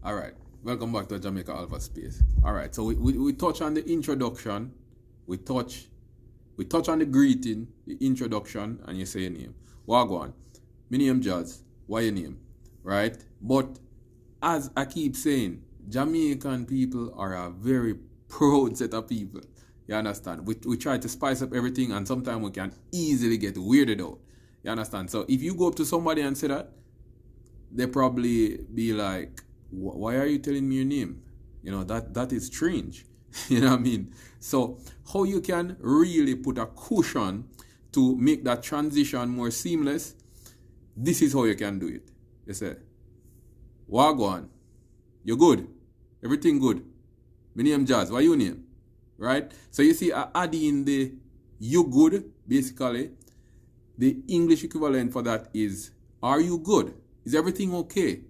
All right. Welcome back to Jamaica Alpha Space. All right. So we touch on the introduction. We touch on the greeting, the introduction, and you say your name. Wagwan. My name Jazz. What your name? Right? But as I keep saying, Jamaican people are a very proud set of people. You understand? We try to spice up everything, and sometimes we can easily get weirded out. You understand? So if you go up to somebody and say that, they probably be like, why are you telling me your name? You know, that is strange. You know what I mean? So how you can really put a cushion to make that transition more seamless, this is how you can do it. You say, Wagwan, you good? Everything good? My name Jazz, what your name? Right? So you see, I add in the you good, basically. The English equivalent for that is, are you good? Is everything okay?